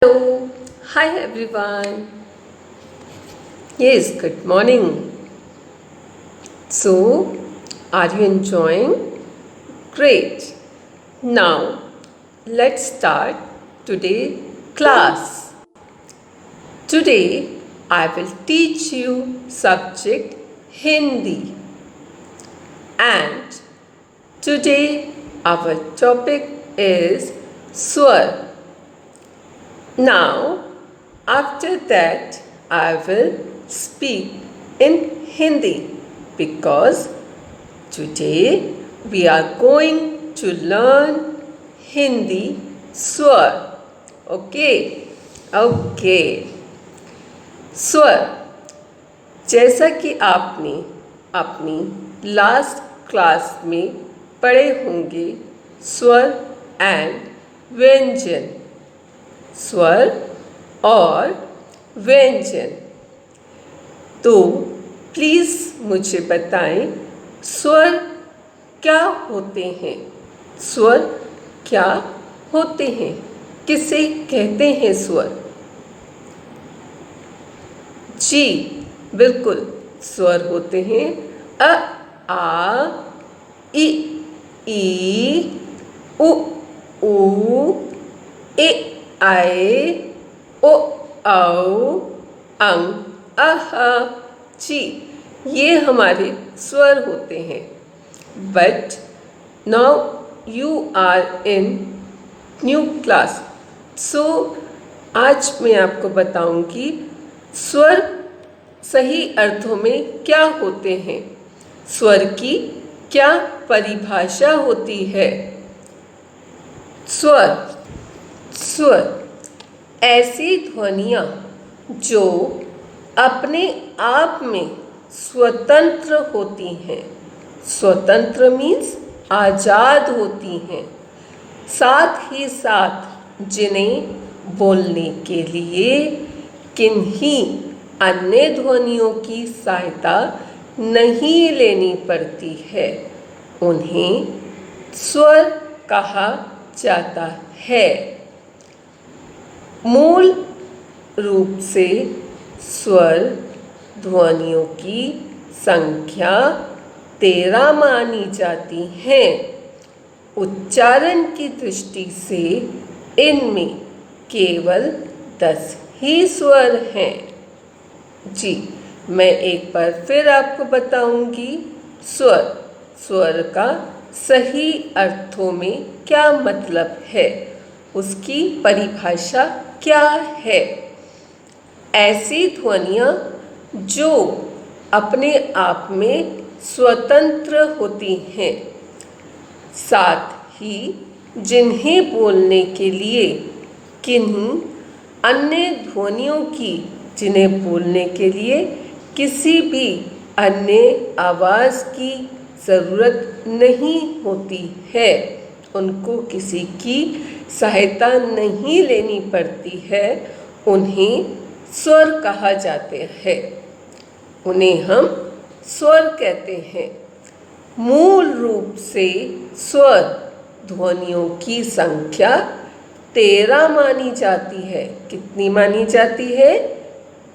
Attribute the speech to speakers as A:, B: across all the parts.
A: Hello, hi everyone. Yes, good morning. So, are you enjoying? Great. Now, let's start today class. Today, I will teach you subject Hindi. And today, our topic is Swar. Now, after that, I will speak in Hindi because today we are going to learn Hindi swar. Okay? Okay. स्वर जैसा कि आपने अपनी last class में पढ़े होंगे स्वर and व्यंजन स्वर और व्यंजन। तो प्लीज़ मुझे बताएं स्वर क्या होते हैं, स्वर क्या होते हैं, किसे कहते हैं स्वर। जी बिल्कुल, स्वर होते हैं अ आ इ ई उ ऊ ए आए ओ औ अं अह ची, ये हमारे स्वर होते हैं। But now you are in new class, so आज मैं आपको बताऊंगी स्वर सही अर्थों में क्या होते हैं, स्वर की क्या परिभाषा होती है। स्वर स्वर ऐसी ध्वनियाँ जो अपने आप में स्वतंत्र होती हैं। स्वतंत्र मीन्स आज़ाद होती हैं, साथ ही साथ जिन्हें बोलने के लिए किन्हीं अन्य ध्वनियों की सहायता नहीं लेनी पड़ती है, उन्हें स्वर कहा जाता है। मूल रूप से स्वर ध्वनियों की संख्या 13 मानी जाती हैं। उच्चारण की दृष्टि से इनमें केवल 10 ही स्वर हैं। जी, मैं एक बार फिर आपको बताऊंगी स्वर स्वर का सही अर्थों में क्या मतलब है, उसकी परिभाषा क्या है। ऐसी ध्वनियाँ जो अपने आप में स्वतंत्र होती हैं, साथ ही जिन्हें बोलने के लिए किन्हीं अन्य ध्वनियों की जिन्हें बोलने के लिए किसी भी अन्य आवाज़ की ज़रूरत नहीं होती है, उनको किसी की सहायता नहीं लेनी पड़ती है, उन्हें स्वर कहा जाते हैं, उन्हें हम स्वर कहते हैं। मूल रूप से स्वर ध्वनियों की संख्या 13 मानी जाती है। कितनी मानी जाती है?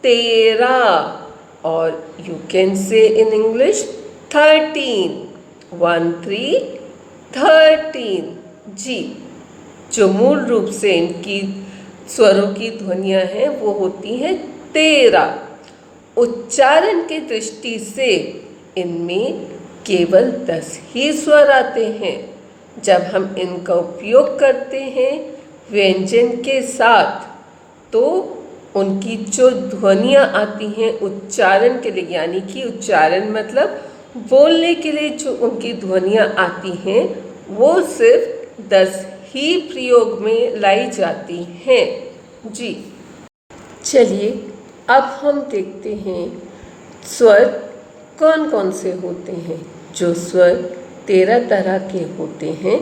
A: 13, और you can say in English 13, 13। जी, जो मूल रूप से इनकी स्वरों की ध्वनियाँ हैं वो होती हैं 13। उच्चारण की दृष्टि से इनमें केवल 10 ही स्वर आते हैं। जब हम इनका उपयोग करते हैं व्यंजन के साथ, तो उनकी जो ध्वनियाँ आती हैं उच्चारण के लिए, यानी कि उच्चारण मतलब बोलने के लिए जो उनकी ध्वनियाँ आती हैं, वो सिर्फ 10 ही प्रयोग में लाई जाती हैं। जी, चलिए अब हम देखते हैं स्वर कौन कौन से होते हैं। जो स्वर 13 तरह के होते हैं,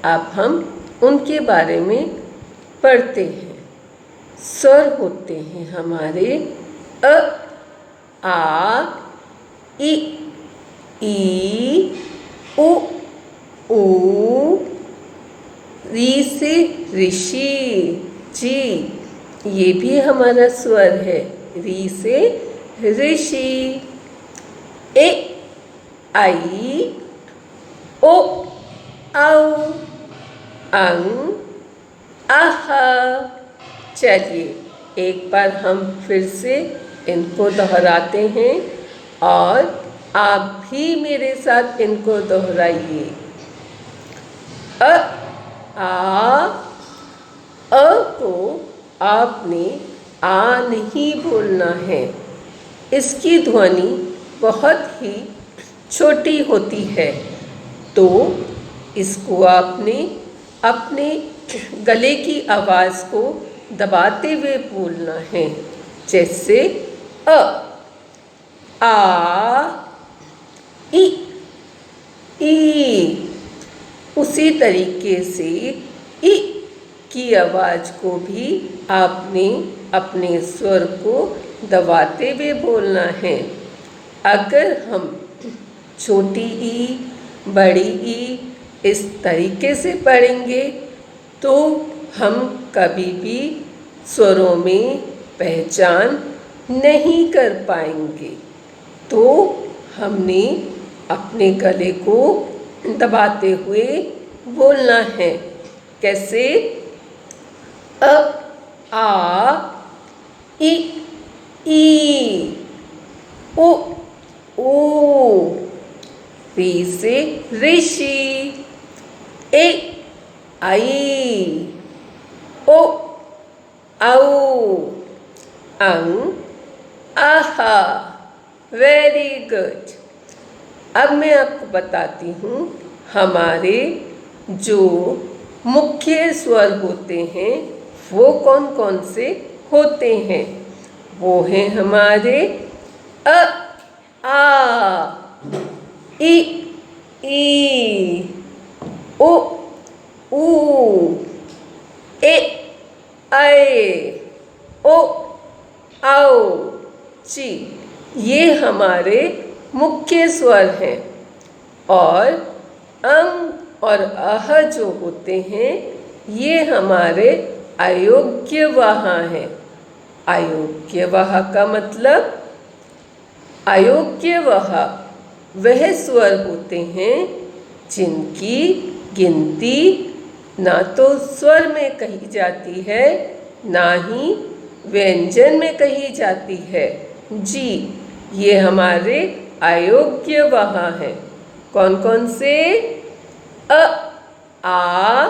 A: अब हम उनके बारे में पढ़ते हैं। स्वर होते हैं हमारे अ आ इ ई उ ऊ, री से ऋषि, जी, ये भी हमारा स्वर है। री से ऋषि। ए आई ओ औ अंग आह। चलिए एक बार हम फिर से इनको दोहराते हैं और आप भी मेरे साथ इनको दोहराइए। अ आ। अ को आपने आ नहीं बोलना है। इसकी ध्वनि बहुत ही छोटी होती है, तो इसको आपने अपने गले की आवाज़ को दबाते हुए बोलना है। जैसे अ आ ई ई। उसी तरीके से ई की आवाज़ को भी आपने अपने स्वर को दबाते हुए बोलना है। अगर हम छोटी ई, बड़ी ई इस तरीके से पढ़ेंगे तो हम कभी भी स्वरों में पहचान नहीं कर पाएंगे। तो हमने अपने गले को दबाते हुए बोलना है। कैसे? अ आ ई ई। ओ ओ। री से ऋषि। ए आई ओ औ अंग आहा। Very good. अब मैं आपको बताती हूँ हमारे जो मुख्य स्वर होते हैं वो कौन कौन से होते हैं। वो हैं हमारे अ आ ई ई ओ ऊ ए ऐ ओ औ ची। ये हमारे मुख्य स्वर हैं। और अंग और अह जो होते हैं ये हमारे अयोग्यवह हैं। अयोग्यवह का मतलब अयोग्यवह वह स्वर होते हैं जिनकी गिनती ना तो स्वर में कही जाती है ना ही व्यंजन में कही जाती है। जी, ये हमारे अयोग्यवह हैं। कौन कौन से? अ आ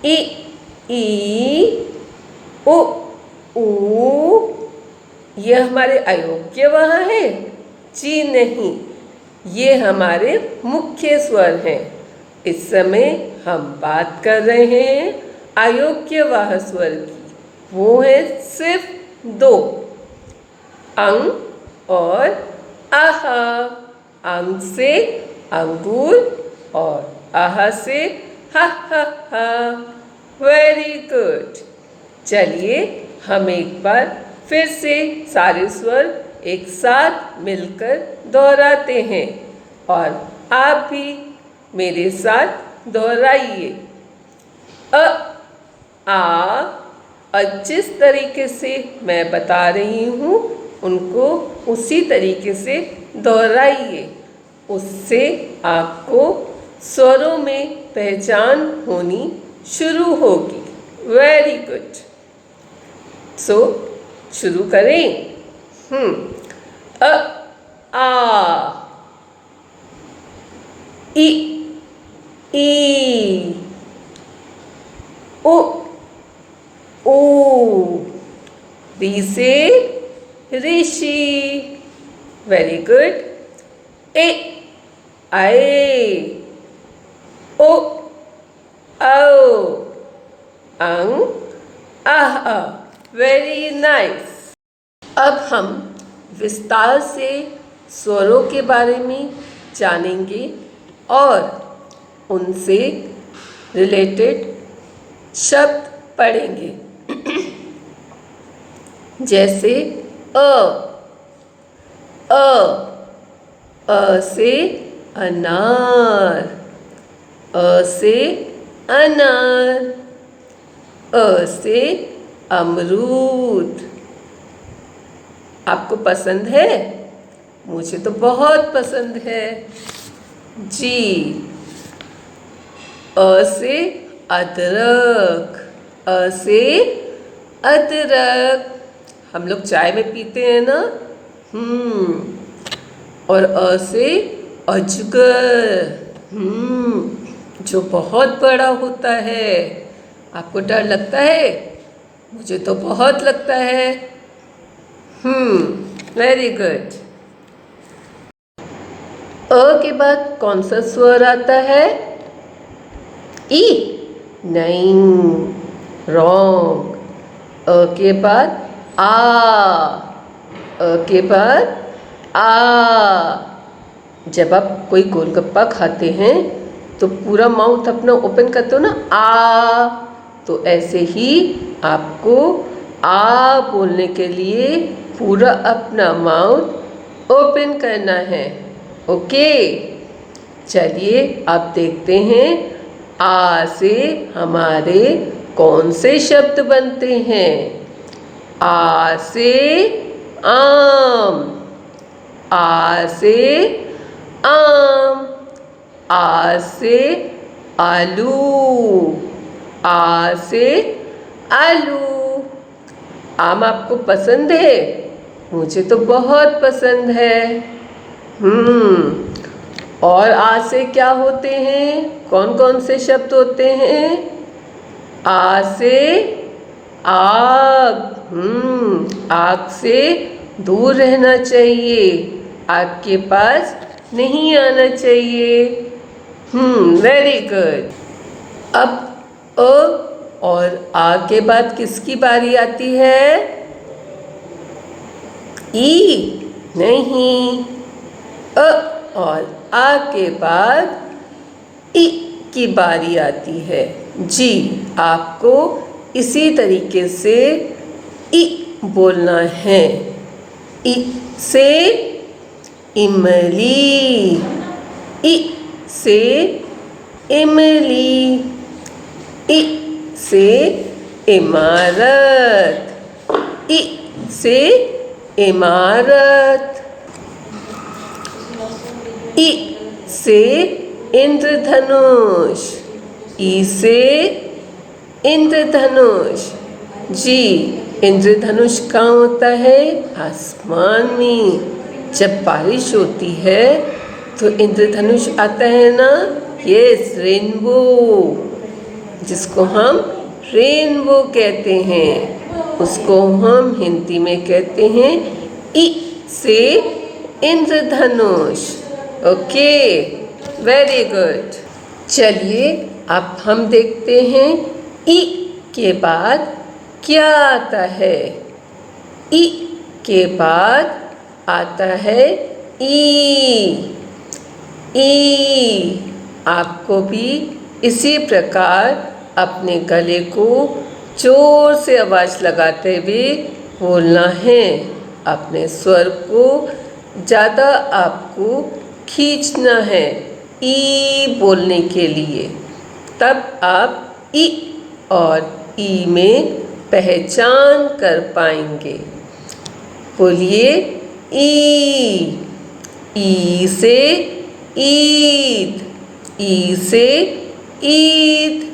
A: ई ई ओ ऊ। ये हमारे अयोग्यवह हैं? जी नहीं, ये हमारे मुख्य स्वर हैं। इस समय हम बात कर रहे हैं अयोग्यवह स्वर की। वो है सिर्फ दो, अंग और आह। अंग से अंगूर और आह से हा हा हा। Very good. चलिए हम एक बार फिर से सारे स्वर एक साथ मिलकर दोहराते हैं और आप भी मेरे साथ दोहराइए। अ आ। और जिस तरीके से मैं बता रही हूँ उनको उसी तरीके से दोहराइए। उससे आपको स्वरों में पहचान होनी शुरू होगी। Very good. सो शुरू करें। अ आ ई ई ओ ओ। री से ऋषि। Very good. ए ऐ ओ औ अंग आह। Very nice. अब हम विस्तार से स्वरों के बारे में जानेंगे और उनसे रिलेटेड शब्द पढ़ेंगे। जैसे अ से अनार। अ से अनार। अ से अमरूद। आपको पसंद है? मुझे तो बहुत पसंद है। जी, अ से अदरक। अ से अदरक। हम लोग चाय में पीते हैं ना। और अ से अजगर। जो बहुत बड़ा होता है। आपको डर लगता है? मुझे तो बहुत लगता है। Very good. अ के बाद कौन सा स्वर आता है? ई? नहीं, रॉन्ग। अ के बाद आ। अ के बाद आ। जब आप कोई गोलगप्पा खाते हैं तो पूरा माउथ अपना ओपन करते हो ना, आ। तो ऐसे ही आपको आ बोलने के लिए पूरा अपना माउथ ओपन करना है। ओके, चलिए अब देखते हैं आ से हमारे कौन से शब्द बनते हैं। आ से आम। आ से आम। आ से आलू। आ से आलू। आम आपको पसंद है? मुझे तो बहुत पसंद है। और आ से क्या होते हैं? कौन कौन से शब्द होते हैं? आ से आग। आग से दूर रहना चाहिए। आग के पास नहीं आना चाहिए। Very good. अब अ और आ के बाद किसकी बारी आती है? ई? नहीं, अ और आ के बाद ई की बारी आती है। जी, आपको इसी तरीके से ई बोलना है। ई से इमली। ई से इमली। ई से इमारत। ई से इमारत। ई से इंद्रधनुष। ई से इंद्रधनुष। जी, इंद्रधनुष कहाँ होता है? आसमान में। जब बारिश होती है तो इंद्रधनुष आता है ना। यस, रेनबो, जिसको हम रेनबो कहते हैं, उसको हम हिंदी में कहते हैं ई से इंद्रधनुष। Okay, very good. चलिए अब हम देखते हैं ई के बाद क्या आता है। ई के बाद आता है ई। ई। आपको भी इसी प्रकार अपने गले को जोर से आवाज़ लगाते हुए बोलना है। अपने स्वर को ज़्यादा आपको खींचना है ई बोलने के लिए। तब आप ई और ई में पहचान कर पाएंगे। बोलिए ई। ई से ईद। ई से ईद।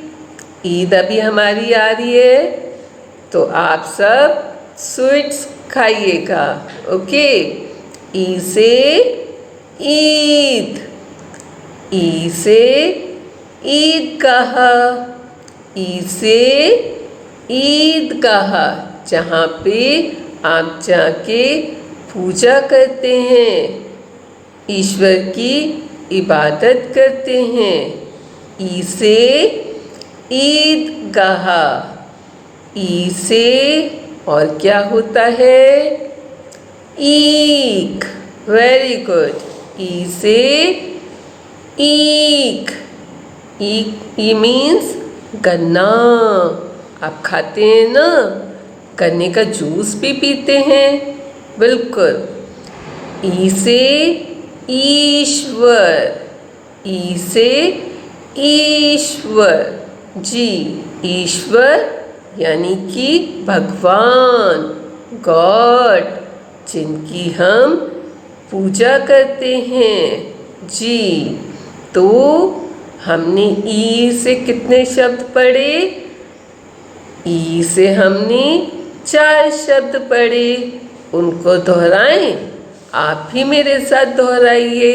A: ईद अभी हमारी आ रही है तो आप सब स्वीट्स खाइएगा। ओके, ई से ईद। ई से ईदगाह। ई से ईदगाह, जहाँ पे आप जाके पूजा करते हैं, ईश्वर की इबादत करते हैं। ई से ईदगाह। ई से और क्या होता है? ईख। Very good. ई से ईख। ईख, ई मीन्स गन्ना। आप खाते हैं ना, गन्ने का जूस भी पीते हैं। बिल्कुल। ई से ईश्वर। ई से ईश्वर। जी, ईश्वर यानी कि भगवान, गॉड, जिनकी हम पूजा करते हैं। जी, तो हमने ई से कितने शब्द पढ़े? ई से हमने 4 शब्द पढ़े। उनको दोहराएं, आप भी मेरे साथ दोहराइए।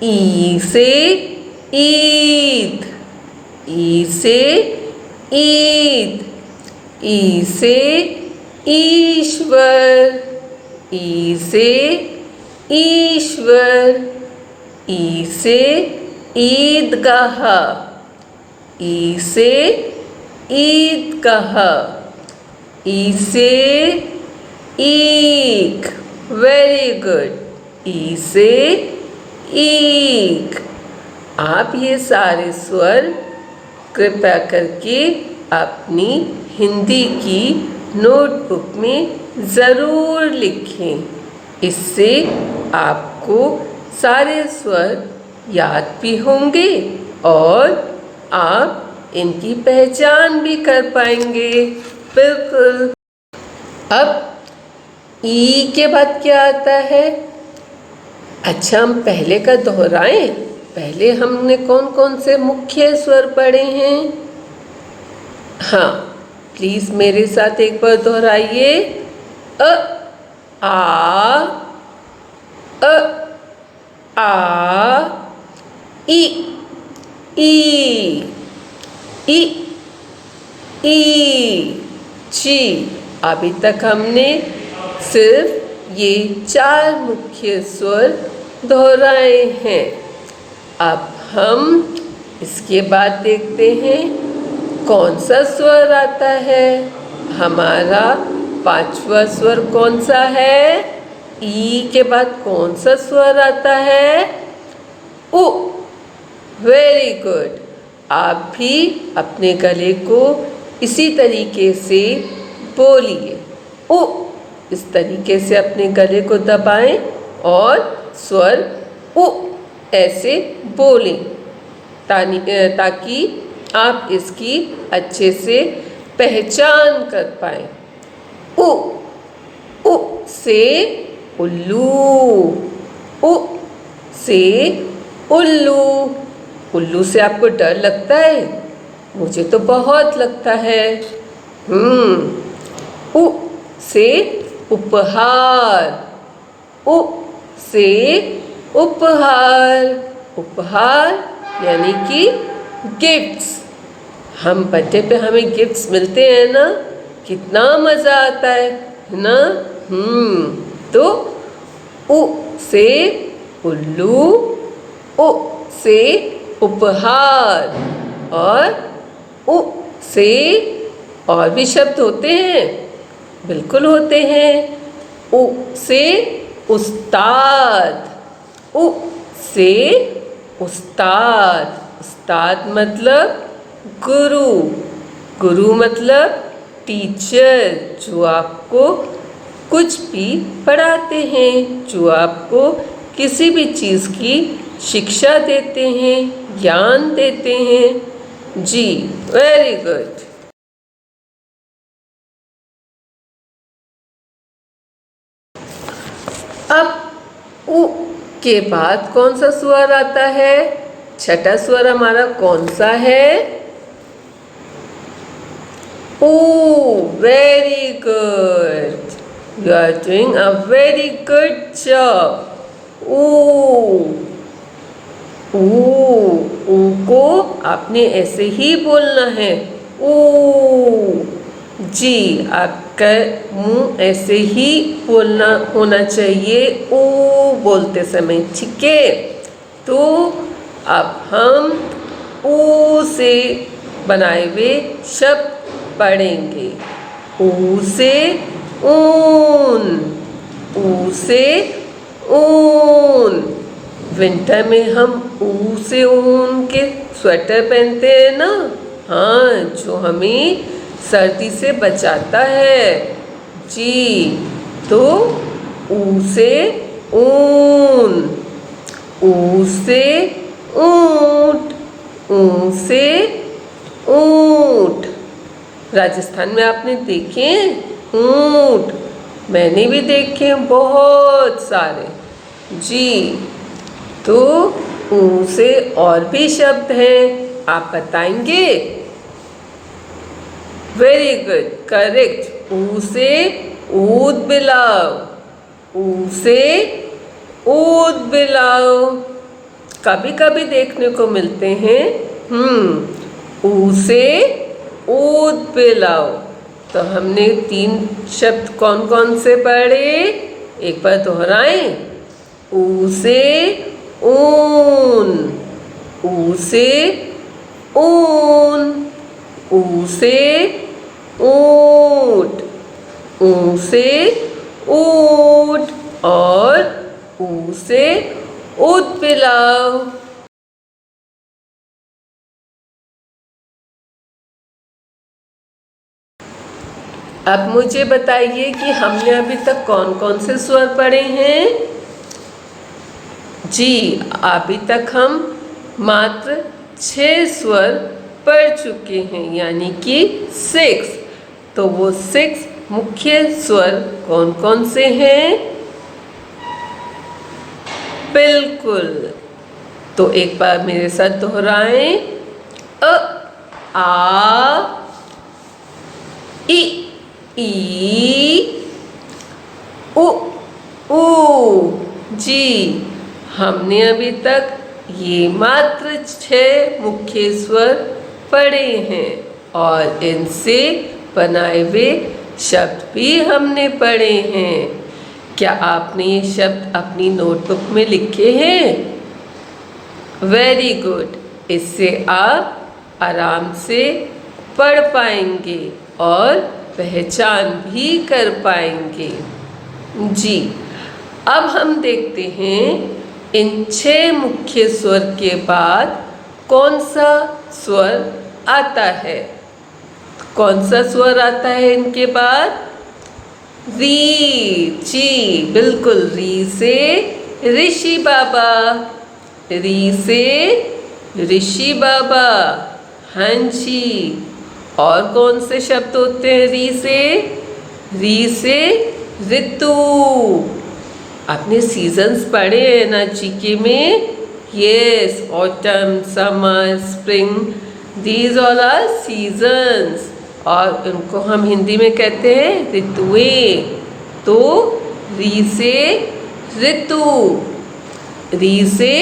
A: ई से ईद, ई से ईद, ई से ईश्वर, ई से ईश्वर, ई से ईदगाह, ई से ईदगाह, ई से ईक, वेरी गुड, ई से ईक। आप ये सारे स्वर कृपया करके अपनी हिंदी की नोटबुक में ज़रूर लिखें। इससे आपको सारे स्वर याद भी होंगे और आप इनकी पहचान भी कर पाएंगे। बिल्कुल। अब ई के बाद क्या आता है? अच्छा, हम पहले का दोहराएं। पहले हमने कौन कौन से मुख्य स्वर पढ़े हैं? हाँ, प्लीज मेरे साथ एक बार दोहराइए। अ आ, अ आ, ई, ई, ई, ई। जी, अभी तक हमने सिर्फ ये 4 मुख्य स्वर दोहराए हैं। अब हम इसके बाद देखते हैं कौन सा स्वर आता है। हमारा 5वां स्वर कौन सा है? ई के बाद कौन सा स्वर आता है? उ। Very good. आप भी अपने गले को इसी तरीके से बोलिए। उ। इस तरीके से अपने गले को दबाएं और स्वर उ ऐसे बोलें, ताकि आप इसकी अच्छे से पहचान कर पाएं। उ। उ से उल्लू, उ से उल्लू। उल्लू से आपको डर लगता है? मुझे तो बहुत लगता है। उ से उपहार, उ से उपहार। उपहार यानी कि गिफ्ट्स। हम बर्थडे पे हमें गिफ्ट्स मिलते हैं ना, कितना मज़ा आता है ना। तो उ से उल्लू, उ से उपहार, और उ से और भी शब्द होते हैं, बिल्कुल होते हैं। उ से उस्ताद, उ से उस्ताद। उस्ताद मतलब गुरु, गुरु मतलब टीचर, जो आपको कुछ भी पढ़ाते हैं, जो आपको किसी भी चीज़ की शिक्षा देते हैं, ज्ञान देते हैं। जी, वेरी गुड। अब उ के बाद कौन सा स्वर आता है? छठा स्वर हमारा कौन सा है? ओ, very good. You are doing a very good job. ओ, ऊ को आपने ऐसे ही बोलना है। ओ। जी, आपका मुंह ऐसे ही बोलना होना चाहिए ओ बोलते समय, ठीक है? तो अब हम ऊ से बनाए हुए शब्द पढ़ेंगे। ऊ से ऊन, ऊ से ऊन। विंटर में हम ऊ से ऊन के स्वेटर पहनते हैं ना। हाँ, जो हमें सर्दी से बचाता है। जी, तो ऊ से ऊन, ऊ से ऊंट, ऊ से ऊंट, राजस्थान में आपने देखे हैं ऊंट? मैंने भी देखे हैं बहुत सारे। जी, तो ऊ से और भी शब्द हैं, आप बताएंगे? Very good, correct. ऊ से ऊद बिलाव, ऊ से ऊद बिलाव कभी कभी देखने को मिलते हैं। ऊ से ऊद बिलाव। तो हमने 3 शब्द कौन कौन से पढ़े? एक बार दोहराएं। ऊ से ऊन, ऊ से ऊन, ऊ से ऊंट, ऊ से ऊंट और ऊ से ऊद बिलाव। अब मुझे बताइए कि हमने अभी तक कौन कौन से स्वर पढ़े हैं? जी, अभी तक हम मात्र 6 स्वर पढ़ चुके हैं, यानी कि 6। तो वो 6 मुख्य स्वर कौन कौन से हैं? बिल्कुल, तो एक बार मेरे साथ दोहराएं। अ, आ, इ, ई, उ, ऊ। जी, हमने अभी तक ये मात्र 6 मुख्य स्वर पढ़े हैं और इनसे बनाए हुए शब्द भी हमने पढ़े हैं। क्या आपने ये शब्द अपनी नोटबुक में लिखे हैं? वेरी गुड, इससे आप आराम से पढ़ पाएंगे और पहचान भी कर पाएंगे। जी, अब हम देखते हैं इन 6 मुख्य स्वर के बाद कौन सा स्वर आता है। कौन सा स्वर आता है इनके बाद? री। जी बिल्कुल, री से ऋषि बाबा, री से ऋषि बाबा। हाँ जी, और कौन से शब्द होते हैं री से? री से ऋतु। आपने सीजन्स पढ़े हैं ना जीके में? Yes, autumn, summer, spring, these all are seasons और उनको हम हिंदी में कहते हैं ऋतुएं। तो री से ऋतु, री से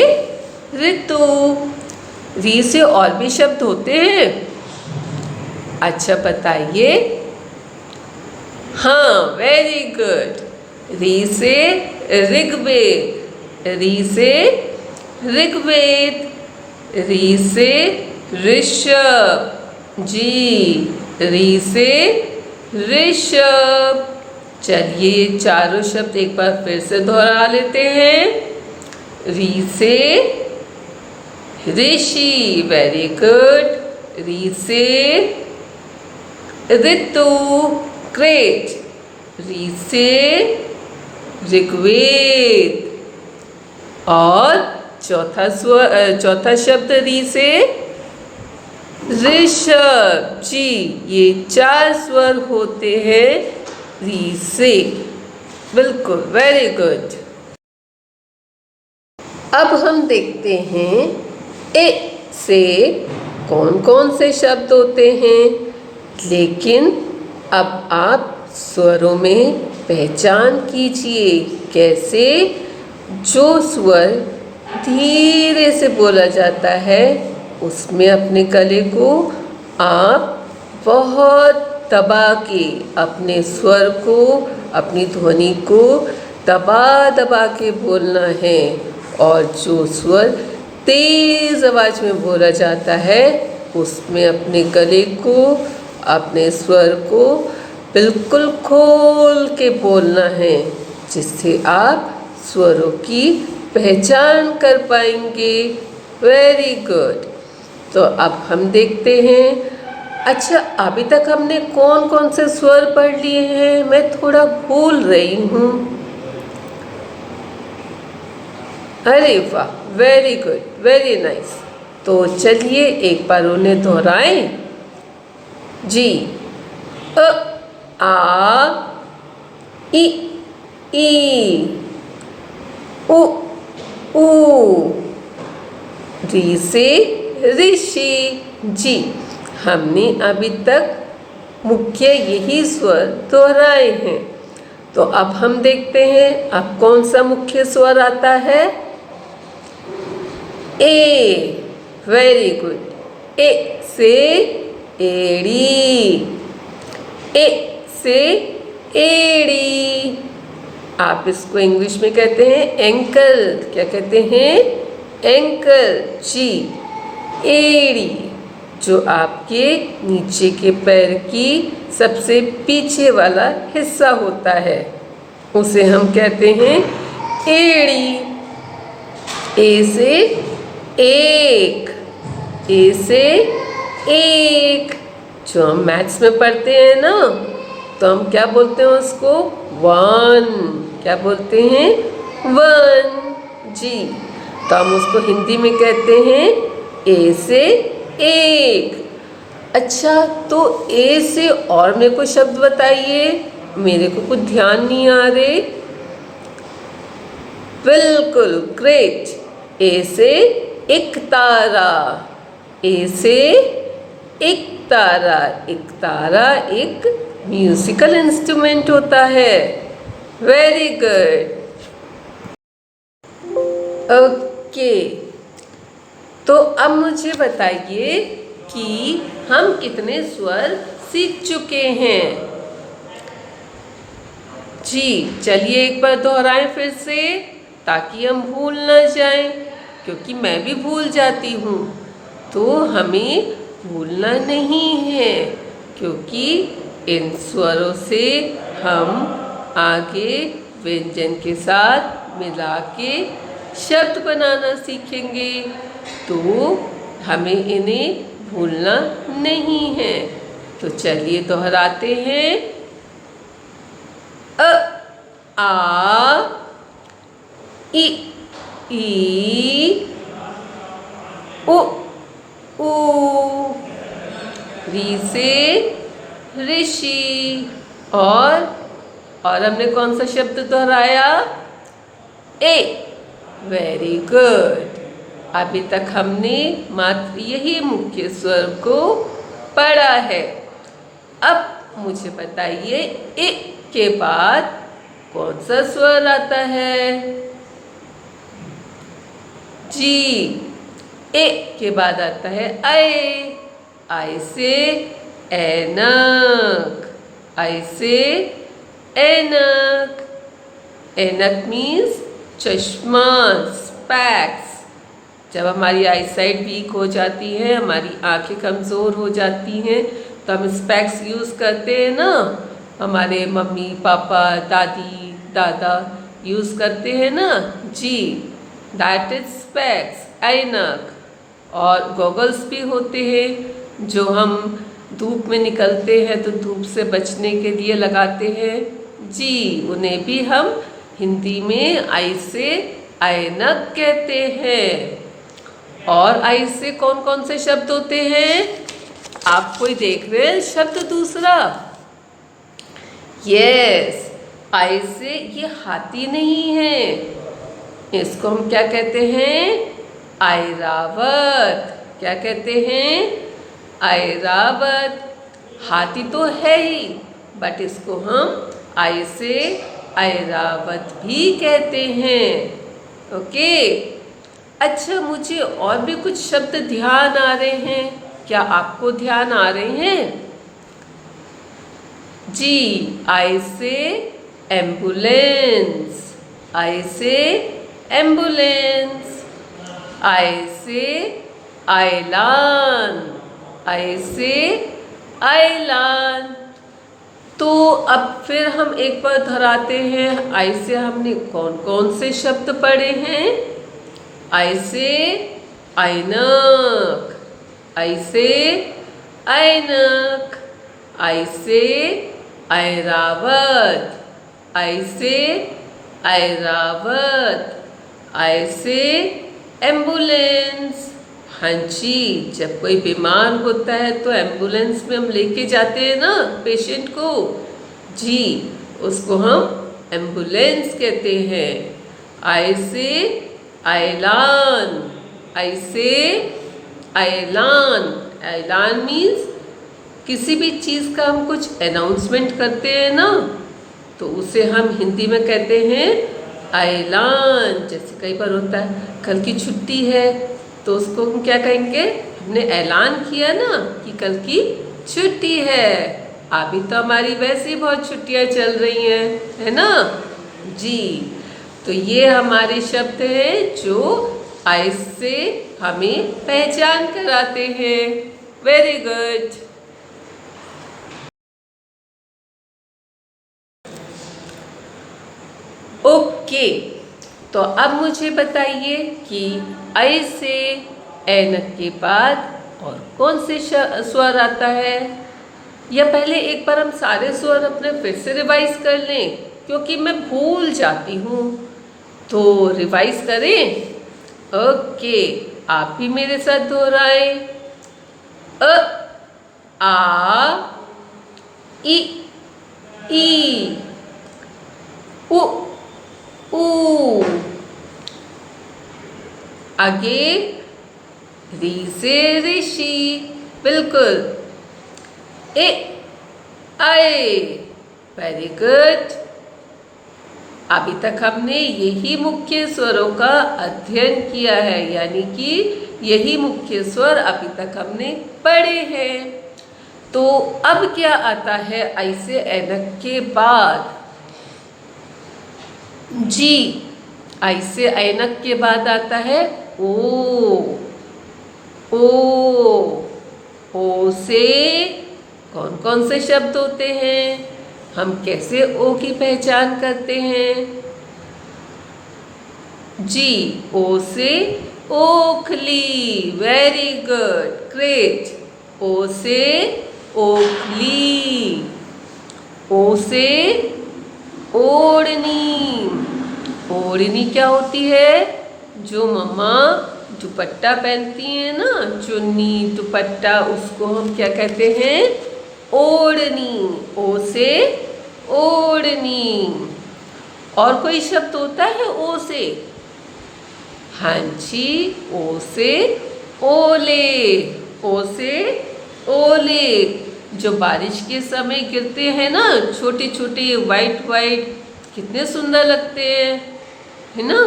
A: ऋतु। री से और भी शब्द होते हैं? अच्छा बताइए। हाँ, वेरी गुड। री से ऋग्वेद, री से ऋग्वेद, री से ऋषभ। जी, री से ऋषभ। चलिए ये चारों शब्द एक बार फिर से दोहरा लेते हैं। री से ऋषि, वेरी गुड। री से ऋतु, ग्रेट। री से ऋग्वेद और चौथा शब्द री से ऋषभ। जी, ये 4 स्वर होते हैं री से। बिल्कुल, वेरी गुड। अब हम देखते हैं ए से कौन कौन से शब्द होते हैं, लेकिन अब आप स्वरों में पहचान कीजिए। कैसे? जो स्वर धीरे से बोला जाता है उसमें अपने गले को आप बहुत दबा के अपने स्वर को, अपनी ध्वनि को दबा दबा के बोलना है। और जो स्वर तेज आवाज में बोला जाता है उसमें अपने गले को, अपने स्वर को बिल्कुल खोल के बोलना है, जिससे आप स्वरों की पहचान कर पाएंगे। Very good. तो अब हम देखते हैं। अच्छा, अभी तक हमने कौन कौन से स्वर पढ़ लिए हैं? मैं थोड़ा भूल रही हूँ। अरे वाह, वेरी गुड, वेरी नाइस। तो चलिए एक बार उन्हें दोहराएं। जी, अ आ इ ई उ ऊ, री से ऋषि। जी, हमने अभी तक मुख्य यही स्वर दोहराए हैं। तो अब हम देखते हैं अब कौन सा मुख्य स्वर आता है। ए, वेरी गुड। ए से एड़ी, ए से एड़ी। आप इसको इंग्लिश में कहते हैं एंकल। क्या कहते हैं? एंकल। जी, एड़ी जो आपके नीचे के पैर की सबसे पीछे वाला हिस्सा होता है उसे हम कहते हैं एड़ी। ए से एक, ए से एक। जो हम मैथ्स में पढ़ते हैं ना, तो हम क्या बोलते हैं उसको? वन। क्या बोलते हैं? वन। जी, तो हम उसको हिंदी में कहते हैं ए से एक। अच्छा, तो ए से और मेरे को शब्द बताइए, मेरे को कुछ ध्यान नहीं आ रहे। बिल्कुल, ग्रेट। ए से एक तारा, ए से एक तारा। एक तारा एक म्यूजिकल इंस्ट्रूमेंट होता है। Very good. ओके, तो अब मुझे बताइए कि हम कितने स्वर सीख चुके हैं। जी, चलिए एक बार दोहराएं फिर से, ताकि हम भूल ना जाएं, क्योंकि मैं भी भूल जाती हूँ। तो हमें भूलना नहीं है, क्योंकि इन स्वरों से हम आगे व्यंजन के साथ मिला के शब्द बनाना सीखेंगे। तो हमें इन्हें भूलना नहीं है। तो चलिए दोहराते हैं। अ आ इ ई उ ऊ, री से ऋषि। और हमने कौन सा शब्द दोहराया? ए। Very good. अभी तक हमने मात्र यही मुख्य स्वर को पढ़ा है। अब मुझे बताइए ए के बाद कौन सा स्वर आता है? जी, ए के बाद आता है ऐ। ऐ से ऐनक, ऐ से ऐनक। ऐनक मीन्स चश्मा, स्पेक्स। जब हमारी आई साइट वीक हो जाती है, हमारी आंखें कमज़ोर हो जाती हैं, तो हम स्पेक्स यूज़ करते हैं ना। हमारे मम्मी पापा दादी दादा यूज़ करते हैं ना। जी, दैट इज स्पेक्स, ऐनक। और गॉगल्स भी होते हैं जो हम धूप में निकलते हैं तो धूप से बचने के लिए लगाते हैं। जी, उन्हें भी हम हिंदी में आई से ऐनक कहते हैं। और आई से कौन कौन से शब्द होते हैं? आप कोई देख रहे हैं शब्द दूसरा? यस, आई से ये हाथी नहीं है, इसको हम क्या कहते हैं? ऐरावत। क्या कहते हैं? ऐरावत। हाथी तो है ही, बट इसको हम आई से ऐरावत भी कहते हैं। ओके। अच्छा, मुझे और भी कुछ शब्द ध्यान आ रहे हैं, क्या आपको ध्यान आ रहे हैं? जी, आई से एम्बुलेंस, आई से एम्बुलेंस। आई से ऐलान, आई से ऐलान। तो अब फिर हम एक बार दोहराते हैं, आई से हमने कौन कौन से शब्द पढ़े हैं? आई से ऐनक, आई से ऐनक, आई से ऐरावत, आई से ऐरावत, आई से एम्बुलेंस। हाँ जी, जब कोई बीमार होता है तो एम्बुलेंस में हम लेके जाते हैं ना पेशेंट को। जी, उसको हम एम्बुलेंस कहते हैं। आई से ऐलान, आई से ऐलान। ऐलान मीन्स किसी भी चीज़ का हम कुछ अनाउंसमेंट करते हैं ना, तो उसे हम हिंदी में कहते हैं ऐलान। जैसे कई बार होता है कल की छुट्टी है, तो उसको हम क्या कहेंगे, हमने ऐलान किया ना कि कल की छुट्टी है। अभी तो हमारी वैसे ही बहुत छुट्टियां चल रही हैं, है ना जी। तो ये हमारे शब्द हैं जो आई से हमें पहचान कराते हैं। Very good. ओके, तो अब मुझे बताइए कि ऐ से ऐनक के बाद और कौन से स्वर आता है। या पहले एक बार हम सारे स्वर अपने फिर से रिवाइज कर लें, क्योंकि मैं भूल जाती हूँ, तो रिवाइज करें। ओके, आप भी मेरे साथ दोहराएं। अ, आ, इ, ई, उ, ऊ। आगे री से ऋषि, बिल्कुल। ए, आए, वेरी गुड। अभी तक हमने यही मुख्य स्वरों का अध्ययन किया है, यानी कि यही मुख्य स्वर अभी तक हमने पढ़े हैं। तो अब क्या आता है ऐ से ऐनक के बाद। जी, ऐ से ऐनक के बाद आता है ओ। ओ से कौन कौन से शब्द होते हैं, हम कैसे ओ की पहचान करते हैं। जी, ओ से ओखली, वेरी गुड, ग्रेट। ओ से ओखली। ओ से ओढ़नी। ओढ़नी क्या होती है, जो मम्मा दुपट्टा पहनती है ना, चुन्नी दुपट्टा, उसको हम क्या कहते हैं, ओढ़नी। ओ से ओढ़नी। और कोई शब्द होता है ओ से। हाँ जी, ओ से ओले। ओ से ओले, जो बारिश के समय गिरते हैं ना, छोटे छोटे वाइट वाइट, कितने सुंदर लगते हैं, है ना।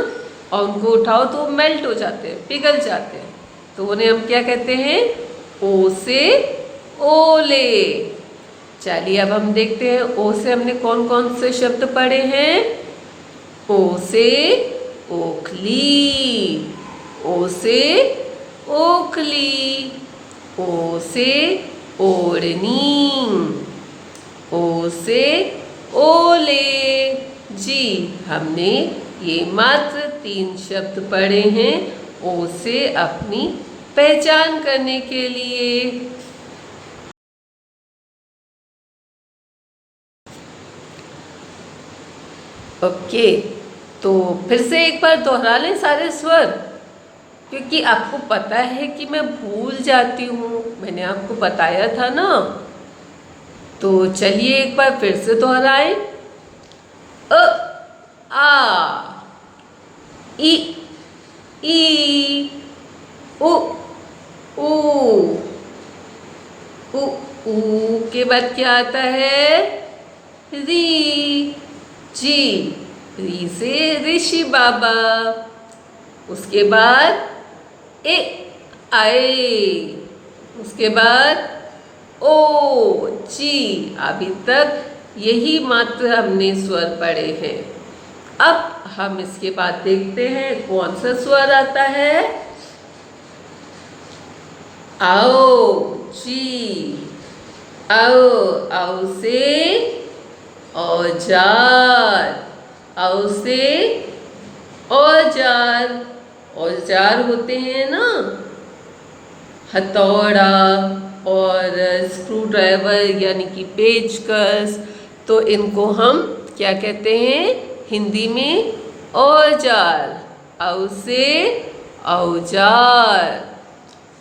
A: और उनको उठाओ तो मेल्ट हो जाते हैं, पिघल जाते हैं, तो उन्हें हम क्या कहते हैं, ओ से ओले। चलिए अब हम देखते हैं ओ से हमने कौन कौन से शब्द पढ़े हैं। ओ से ओखली। ओ से ओखली। ओ से ओढ़नी। ओ से ओले। जी, हमने ये मात्र 3 शब्द पढ़े हैं ओ से अपनी पहचान करने के लिए। ओके, तो फिर से एक बार दोहरा लें सारे स्वर, क्योंकि आपको पता है कि मैं भूल जाती हूँ, मैंने आपको बताया था ना। तो चलिए एक बार फिर से दोहराएं। अ, आ, इ, ई, उ, ऊ। ऊ के बाद क्या आता है, री। जी, री से ऋषि बाबा। उसके बाद ए, आए। उसके बाद ओ। जी, अभी तक यही मात्र हमने स्वर पढ़े हैं। अब हम इसके बाद देखते हैं कौन सा स्वर आता है। आओ। जी, आओ। आओ से औजार। औ से औजार। औजार होते हैं ना, हथौड़ा और स्क्रू ड्राइवर यानी कि पेचकस, तो इनको हम क्या कहते हैं हिंदी में, औजार। औ से औजार।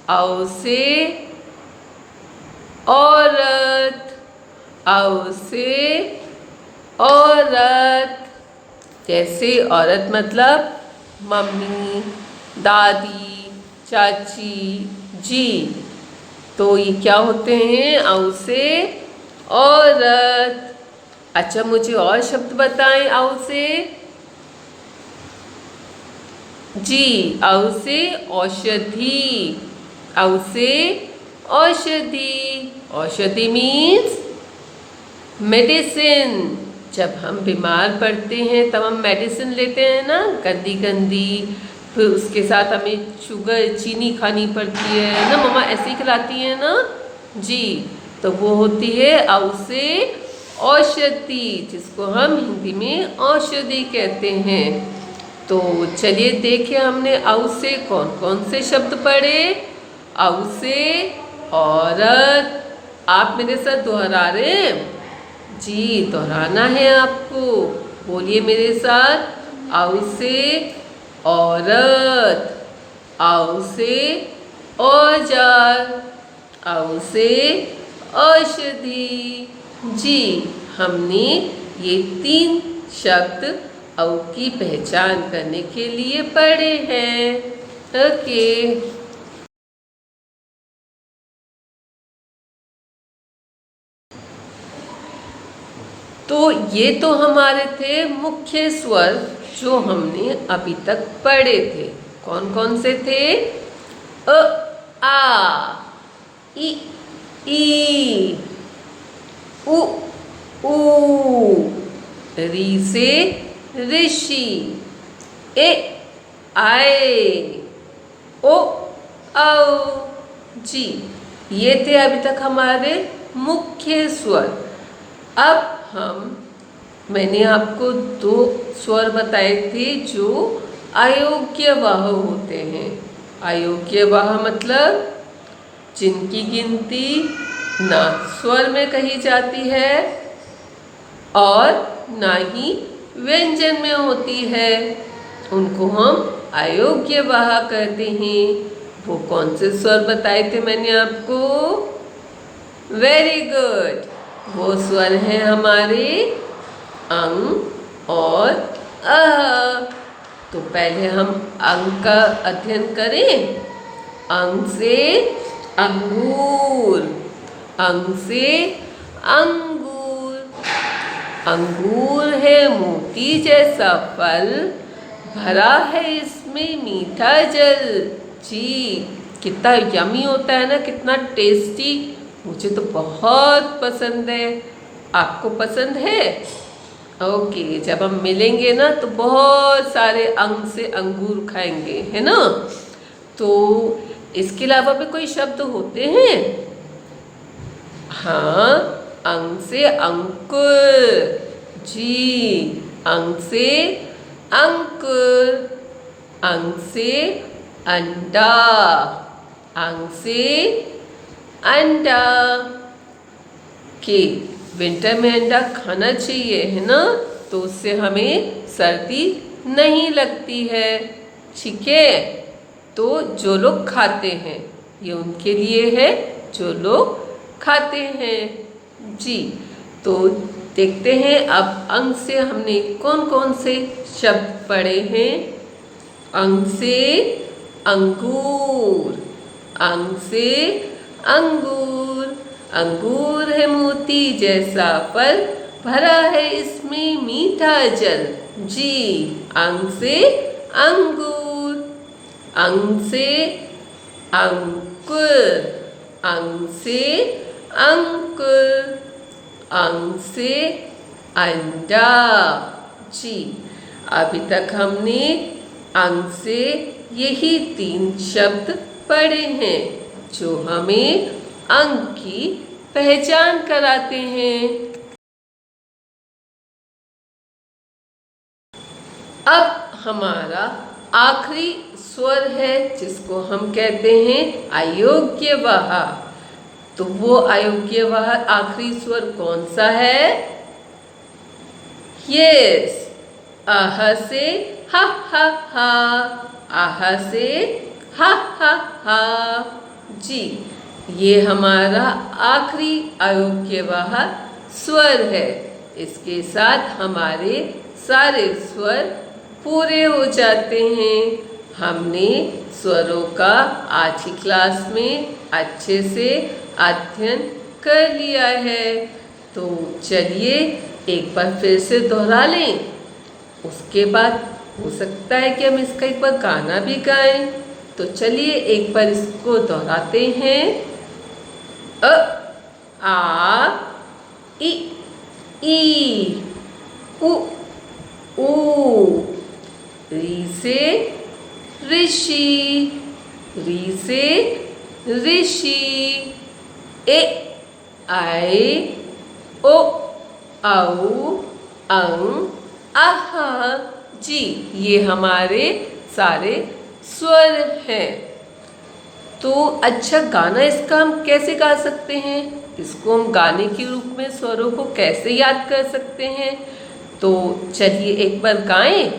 A: औ से औरत, औ से औरत। जैसे औरत मतलब मम्मी, दादी, चाची, जी। तो ये क्या होते हैं? औ से औरत। अच्छा, मुझे और शब्द बताएं औ से। जी, औ से औषधि, औ से औषधि। औषधि मीन्स मेडिसिन। जब हम बीमार पड़ते हैं तब हम मेडिसिन लेते हैं ना, गंदी गंदी, फिर उसके साथ हमें शुगर, चीनी खानी पड़ती है ना, मम्मा ऐसे ही खिलाती है ना जी। तो वो होती है औ से औषधि, जिसको हम हिंदी में औषधि कहते हैं। तो चलिए देखिए हमने औ से कौन कौन से शब्द पढ़े। औ से औरत। आप मेरे साथ दोहरा रहे हैं? जी, दोहराना है आपको। बोलिए मेरे साथ। औ से औरत, औ से औजार, औ से औषधि। जी, हमने ये 3 शब्द औ की पहचान करने के लिए पढ़े हैं। ओके। तो ये तो हमारे थे मुख्य स्वर जो हमने अभी तक पढ़े थे। कौन कौन से थे? अ, आ, इ, ई, उ, ऊ, री से ऋषि, ए, आए, ओ, औ। जी, ये थे अभी तक हमारे मुख्य स्वर। अब मैंने आपको 2 स्वर बताए थे जो अयोग्यवाह होते हैं। अयोग्यवाह मतलब जिनकी गिनती ना स्वर में कही जाती है और ना ही व्यंजन में होती है, उनको हम अयोग्यवाह कहते हैं। वो कौन से स्वर बताए थे मैंने आपको? Very good. वो स्वर हैं हमारे अंग और अ। तो पहले हम अंग का अध्ययन करें। अंग से अंगूर, अंग से अंगूर। अंगूर है मोती जैसा फल, भरा है इसमें मीठा जल। जी, कितना यमी होता है ना, कितना टेस्टी। मुझे तो बहुत पसंद है। आपको पसंद है? ओके, जब हम मिलेंगे ना तो बहुत सारे अंग से अंगूर खाएंगे, है ना। तो इसके अलावा भी कोई शब्द होते हैं? हाँ, अंग से अंकुर। जी, अंग से अंकुर, अंग से अंडा, अंग से अंडा। कि विंटर में अंडा खाना चाहिए, है ना, तो उससे हमें सर्दी नहीं लगती है। ठीक है, तो जो लोग खाते हैं, ये उनके लिए है जो लोग खाते हैं। जी, तो देखते हैं अब अंग से हमने कौन कौन से शब्द पढ़े हैं। अंग से अंगूर, अंग से अंगूर। अंगूर है मोती जैसा फल, भरा है इसमें मीठा जल। जी, अंग से अंगूर। अंग से अंकुर, अंग से अंकुर, अंग से अंडा। जी, अभी तक हमने अंग से यही 3 शब्द पढ़े हैं जो हमें अंग की पहचान कराते हैं। अब हमारा आखिरी स्वर है जिसको हम कहते हैं अयोग्यवाह। तो वो अयोग्यवाह आखिरी स्वर कौन सा है? यस, आह से हा हा हा, आह से हा हा हा। जी, ये हमारा आखिरी अयोग्यवाह स्वर है। इसके साथ हमारे सारे स्वर पूरे हो जाते हैं। हमने स्वरों का आज की क्लास में अच्छे से अध्ययन कर लिया है। तो चलिए एक बार फिर से दोहरा लें। उसके बाद हो सकता है कि हम इसका एक बार गाना भी गाएं। तो चलिए एक बार इसको दोहराते हैं। अ आ इ ई उ ऊ। री से ऋषि, री से ऋषि। ए आए ओ औ अं आहा। जी, ये हमारे सारे स्वर हैं। तो अच्छा, गाना इसका हम कैसे गा सकते हैं? इसको हम गाने के रूप में स्वरों को कैसे याद कर सकते हैं? तो चलिए एक बार गाएं।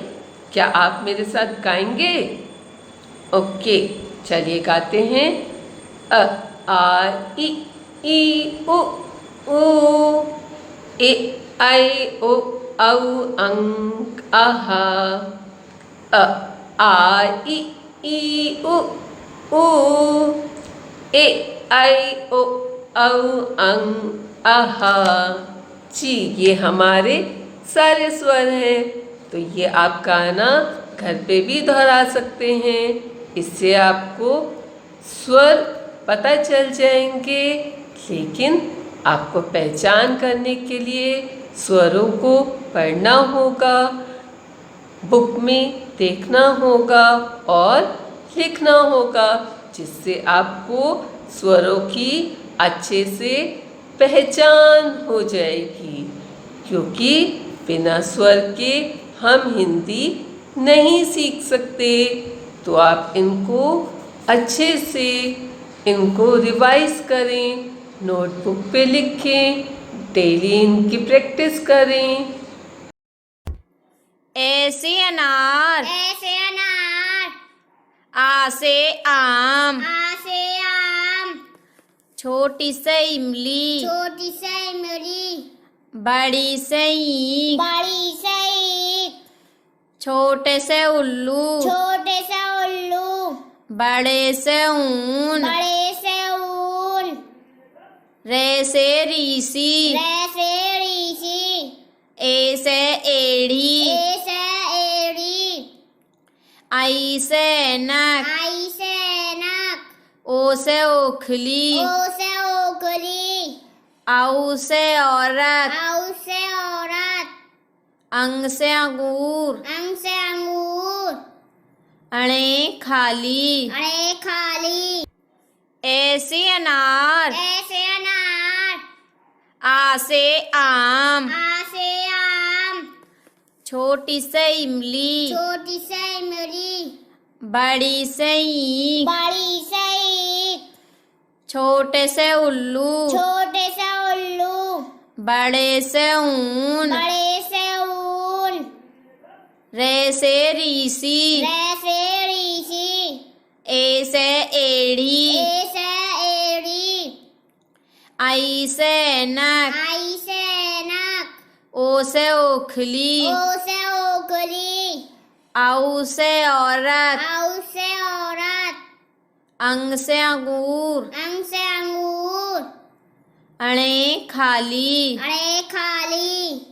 A: क्या आप मेरे साथ गाएंगे? ओके, चलिए गाते हैं। अ आ ई उ ऊ। ए आई ओ औ अं आहा। अ आ ई उ ऊ। ए आई ओ औ अं आहा। जी, ये हमारे सारे स्वर हैं। तो ये आप गाना घर पे भी दोहरा सकते हैं। इससे आपको स्वर पता चल जाएंगे। लेकिन आपको पहचान करने के लिए स्वरों को पढ़ना होगा, बुक में देखना होगा और लिखना होगा, जिससे आपको स्वरों की अच्छे से पहचान हो जाएगी। क्योंकि बिना स्वर के हम हिंदी नहीं सीख सकते। तो आप इनको अच्छे से इनको रिवाइज करें, नोटबुक पे लिखें, डेली इनकी प्रैक्टिस करें।
B: ए से अनार,
C: ए से अनार।
B: आ से आम,
C: आ से आम।
B: छोटी से इमली,
C: छोटी से इमली।
B: बड़ी से ईख,
C: बड़ी से ईख।
B: छोटे से उल्लू,
C: छोटे से उल्लू।
B: बड़े से ऊन,
C: बड़े से ऊन।
B: रे से ऋषि,
C: रे से ऋषि।
B: ए से एड़ी,
C: ए से एड़ी।
B: आई से नक,
C: आई से नक।
B: ओ से ओखली,
C: ओ से ओखली।
B: औ से औरत,
C: औ से औरत।
B: अंग से अंगूर,
C: अंग से अंगूर।
B: अणे खाली,
C: अरे खाली।
B: ए से अनार,
C: ए से अनार।
B: आ से आम,
C: आ से आम।
B: छोटी से इमली,
C: छोटी से इमली।
B: बड़ी से ईख,
C: बड़ी से ईख।
B: छोटे से उल्लू,
C: छोटे से उल्लू।
B: बड़े से ऊन,
C: बड़े से ऊन।
B: रे से ऋषि,
C: रे से ऋषि।
B: ए से एड़ी,
C: ए से एड़ी।
B: आई से नक,
C: आई से नक।
B: ओ से ओखली,
C: ओ से ओखली।
B: औ से औरत,
C: औ से औरत।
B: अंग से अंगूर,
C: अंग से अंगूर।
B: अणे खाली।
C: अरे खाली।